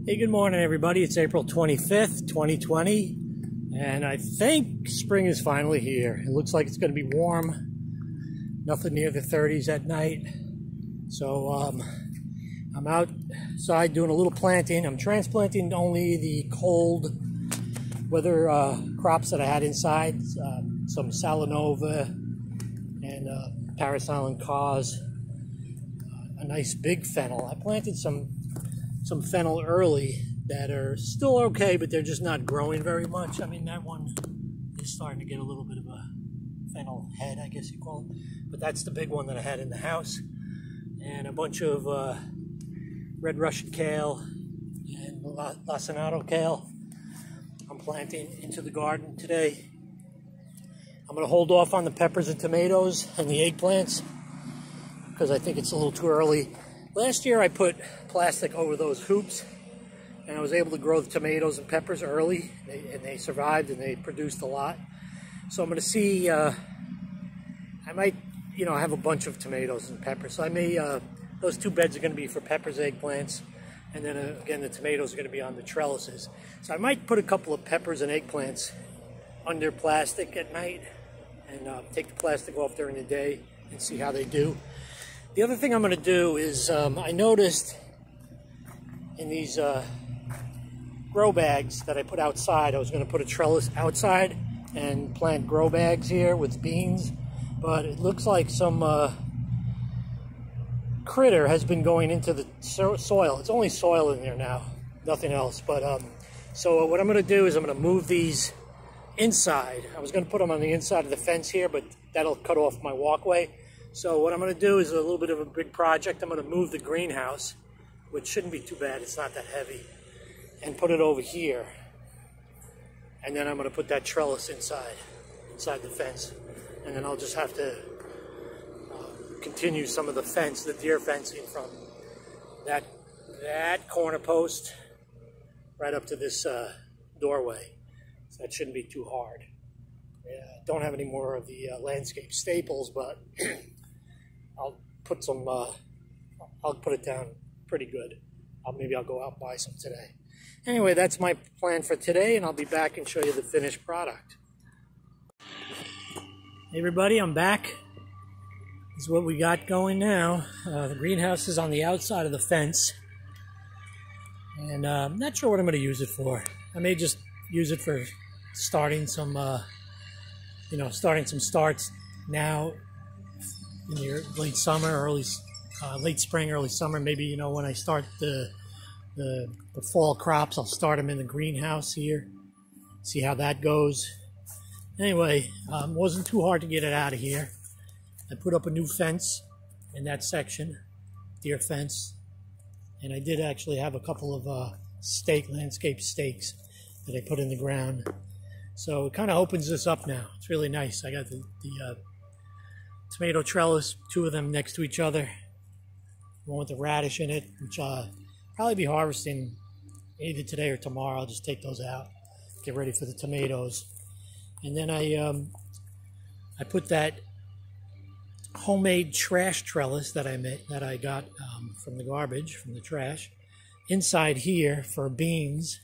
Hey, good morning, everybody. It's April 25th, 2020, and I think spring is finally here. It looks like it's going to be warm, nothing near the 30s at night. So I'm outside doing a little planting. I'm transplanting only the cold weather crops that I had inside, some Salanova and Paris Island cause, a nice big fennel. I planted some fennel early that are still okay, but they're just not growing very much. I mean, that one is starting to get a little bit of a fennel head, I guess you call it. But that's the big one that I had in the house. And a bunch of red Russian kale and lacinato kale I'm planting into the garden today. I'm going to hold off on the peppers and tomatoes and the eggplants because I think it's a little too early. Last year I put plastic over those hoops and I was able to grow the tomatoes and peppers early, and they survived and they produced a lot. So I'm going to see, I might, have a bunch of tomatoes and peppers. So I may, those two beds are going to be for peppers, eggplants, and then again the tomatoes are going to be on the trellises. So I might put a couple of peppers and eggplants under plastic at night and take the plastic off during the day and see how they do. The other thing I'm going to do is, I noticed in these grow bags that I put outside, I was going to put a trellis outside and plant grow bags here with beans, but it looks like some critter has been going into the soil. It's only soil in there now, nothing else. But so what I'm going to do is I'm going to move these inside. I was going to put them on the inside of the fence here, but that'll cut off my walkway. So what I'm going to do is a little bit of a big project. I'm going to move the greenhouse, which shouldn't be too bad, it's not that heavy, and put it over here. And then I'm going to put that trellis inside the fence. And then I'll just have to continue some of the fence, the deer fencing from that corner post right up to this doorway. So that shouldn't be too hard. Don't have any more of the landscape staples, but I'll put some, I'll put it down pretty good. Maybe I'll go out and buy some today. Anyway, that's my plan for today, and I'll be back and show you the finished product. Hey everybody, I'm back. This is what we got going now. The greenhouse is on the outside of the fence. And I'm not sure what I'm going to use it for. I may just use it for starting some, starting some starts now in the late summer, late spring, early summer. Maybe, when I start the fall crops, I'll start them in the greenhouse here, see how that goes. Anyway, wasn't too hard to get it out of here. I put up a new fence in that section, deer fence, and I did actually have a couple of landscape stakes that I put in the ground. So it kind of opens this up now. It's really nice. I got the tomato trellis, two of them next to each other. One with the radish in it, which I'll probably be harvesting either today or tomorrow. I'll just take those out, get ready for the tomatoes. And then I put that homemade trash trellis that I got from the garbage, from the trash, inside here for beans.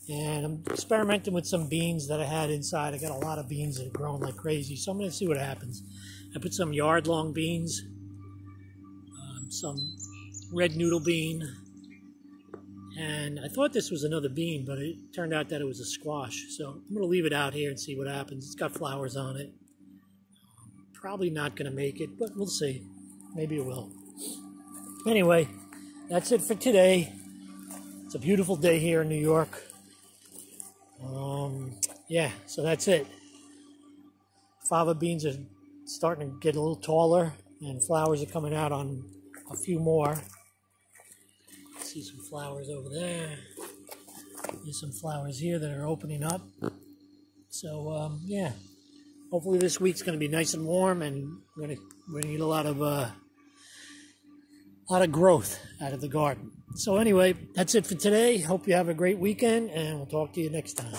And I'm experimenting with some beans that I had inside. I got a lot of beans that have grown like crazy, so I'm going to see what happens. I put some yard-long beans, some red noodle bean, and I thought this was another bean, but it turned out that it was a squash. So I'm going to leave it out here and see what happens. It's got flowers on it. Probably not going to make it, but we'll see. Maybe it will. Anyway, that's it for today. It's a beautiful day here in New York. Yeah, so that's it. Fava beans are starting to get a little taller, and flowers are coming out on a few more. See some flowers over there. There's some flowers here that are opening up. So yeah, hopefully this week's going to be nice and warm, and we're going to get a lot of growth out of the garden. So anyway, that's it for today. Hope you have a great weekend, and we'll talk to you next time.